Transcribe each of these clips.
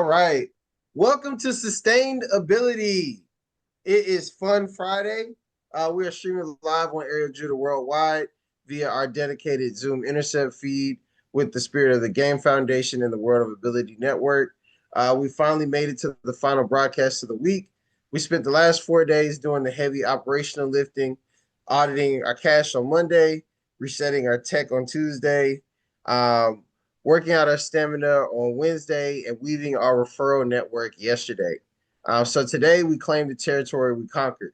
right. Welcome to Sustained Ability. It is Fun Friday. We are streaming live on Area Judah Worldwide via our dedicated Zoom Intercept feed with the Spirit of the Game Foundation and the World of Ability Network. We finally made it to the final broadcast of the week. We spent the last 4 days doing the heavy operational lifting, auditing our cash on Monday, resetting our tech on Tuesday. Um, Working out our stamina on Wednesday, and weaving our referral network yesterday. So today we claim the territory we conquered.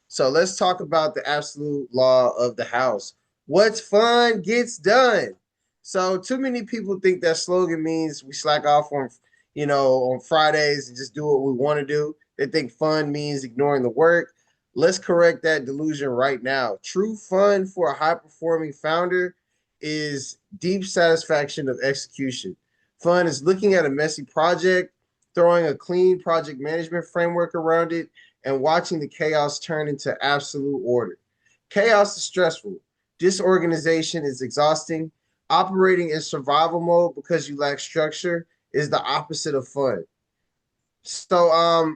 So let's talk about the absolute law of the house. What's fun gets done. So too many people think that slogan means we slack off on Fridays and just do what we want to do. They think fun means ignoring the work. Let's correct that delusion right now. True fun for a high performing founder is deep satisfaction of execution. Fun is looking at a messy project, throwing a clean project management framework around it, and watching the chaos turn into absolute order. Chaos is stressful. Disorganization is exhausting. Operating in survival mode because you lack structure is the opposite of fun. So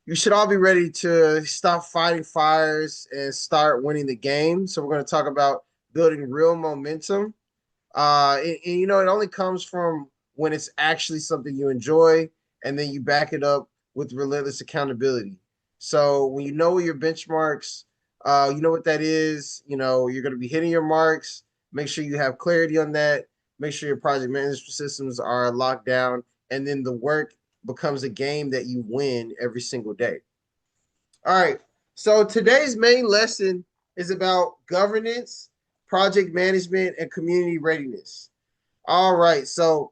you should all be ready to stop fighting fires and start winning the game. So we're going to talk about building real momentum. And it only comes from when it's actually something you enjoy, and then you back it up with relentless accountability. So when you know your benchmarks, you know what that is. You're going to be hitting your marks. Make sure you have clarity on that. Make sure your project management systems are locked down, and then the work becomes a game that you win every single day. All right. So today's main lesson is about governance, project management, and community readiness. All right. So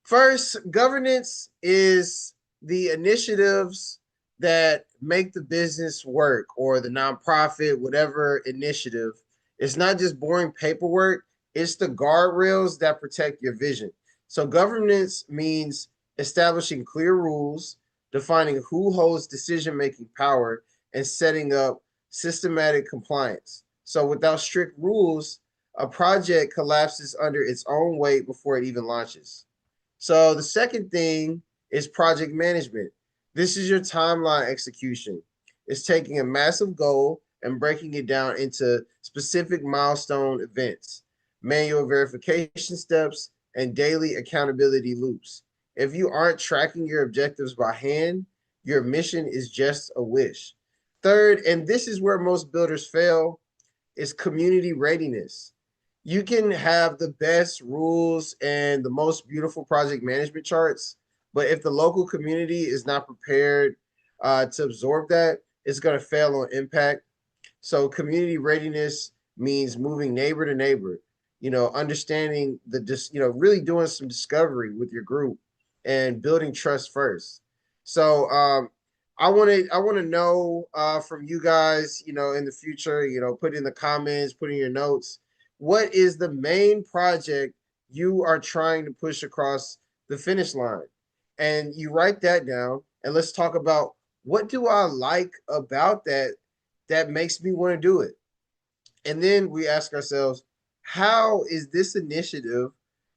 first, governance is the initiatives that make the business work, or the nonprofit, whatever initiative. It's not just boring paperwork, it's the guardrails that protect your vision. So governance means establishing clear rules, defining who holds decision making power, and setting up systematic compliance. So without strict rules, a project collapses under its own weight before it even launches. So the second thing is project management. This is your timeline execution. It's taking a massive goal and breaking it down into specific milestone events, manual verification steps, and daily accountability loops. If you aren't tracking your objectives by hand, your mission is just a wish. Third, and this is where most builders fail, is community readiness. You can have the best rules and the most beautiful project management charts, but if the local community is not prepared to absorb that, it's going to fail on impact. So community readiness means moving neighbor to neighbor, understanding really doing some discovery with your group and building trust first. So I want to know from you guys, in the future, put in the comments, put in your notes, what is the main project you are trying to push across the finish line? And you write that down, and let's talk about what do I like about that makes me want to do it. And then we ask ourselves, how is this initiative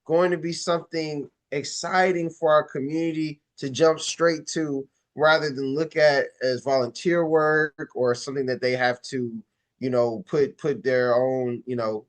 going to be something exciting for our community to jump straight to, rather than look at as volunteer work or something that they have to, put their own,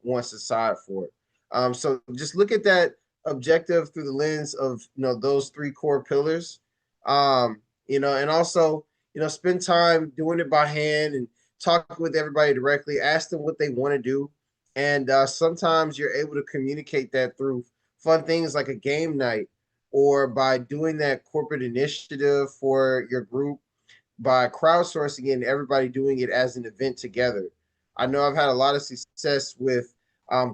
wants aside for it. So just look at that objective through the lens of, those three core pillars. And also, spend time doing it by hand and talk with everybody directly, ask them what they want to do. And sometimes you're able to communicate that through fun things like a game night, or by doing that corporate initiative for your group, by crowdsourcing it and everybody doing it as an event together. I know I've had a lot of success with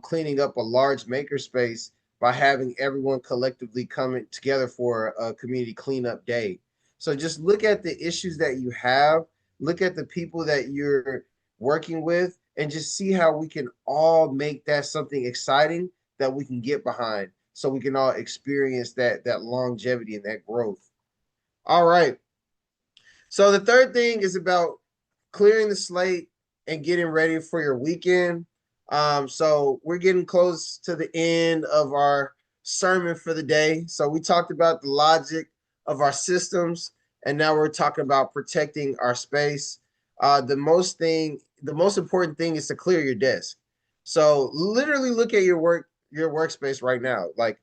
cleaning up a large makerspace by having everyone collectively coming together for a community cleanup day. So just look at the issues that you have, look at the people that you're working with, and just see how we can all make that something exciting that we can get behind, so we can all experience that longevity and that growth. All right. So the third thing is about clearing the slate and getting ready for your weekend. So we're getting close to the end of our sermon for the day. So we talked about the logic of our systems, and now we're talking about protecting our space. The most important thing is to clear your desk. So literally look at your workspace right now. Like,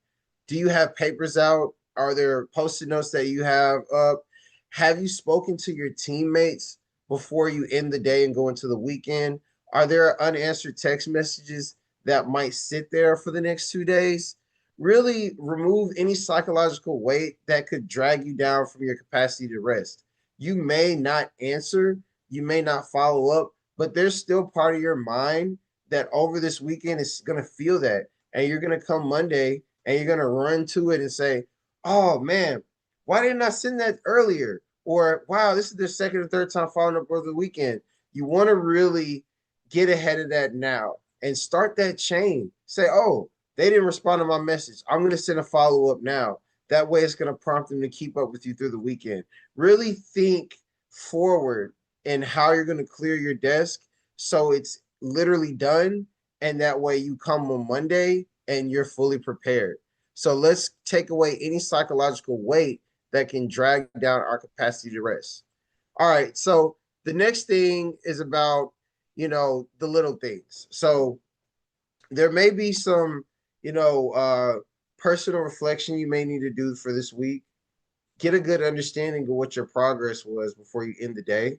do you have papers out? Are there post-it notes that you have up? Have you spoken to your teammates before you end the day and go into the weekend? Are there unanswered text messages that might sit there for the next 2 days? Really remove any psychological weight that could drag you down from your capacity to rest. You may not answer, you may not follow up, but there's still part of your mind that over this weekend is going to feel that. And you're going to come Monday and you're going to run to it and say, oh man, why didn't I send that earlier? Or wow, this is the second or third time following up over the weekend. You want to really get ahead of that now and start that chain. Say, oh, they didn't respond to my message. I'm going to send a follow up now. That way, it's going to prompt them to keep up with you through the weekend. Really think forward in how you're going to clear your desk so it's literally done. And that way, you come on Monday and you're fully prepared. So let's take away any psychological weight that can drag down our capacity to rest. All right. So the next thing is about, the little things. So there may be some, personal reflection you may need to do for this week. Get a good understanding of what your progress was before you end the day.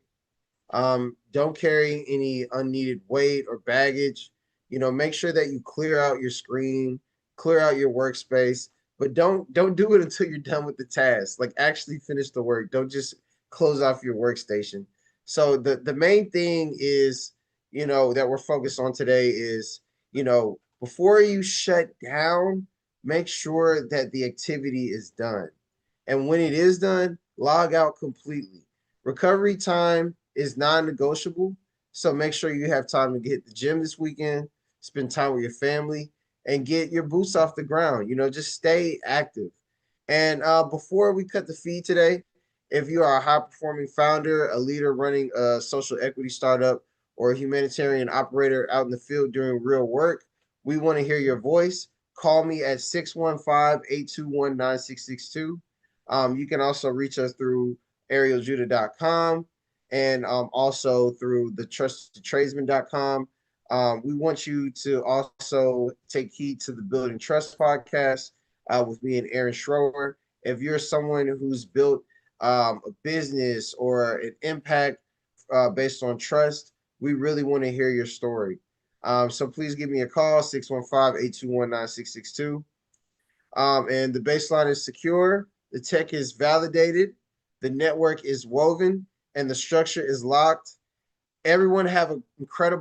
Don't carry any unneeded weight or baggage. Make sure that you clear out your screen, clear out your workspace, but don't do it until you're done with the task. Like actually finish the work. Don't just close off your workstation. So the main thing is, that we're focused on today is, before you shut down, make sure that the activity is done. And when it is done, log out completely. Recovery time is non-negotiable. So make sure you have time to get the gym this weekend, spend time with your family, and get your boots off the ground. Just stay active. And before we cut the feed today, if you are a high-performing founder, a leader running a social equity startup, or a humanitarian operator out in the field doing real work, we want to hear your voice. Call me at 615-821-9662. You can also reach us through arieljudah.com and also through the trustedtradesman.com. We want you to also take heed to the Building Trust podcast with me and Aaron Schroer. If you're someone who's built a business or an impact based on trust, we really want to hear your story. So please give me a call, 615-821-9662. And the baseline is secure, the tech is validated, the network is woven, and the structure is locked. Everyone have an incredible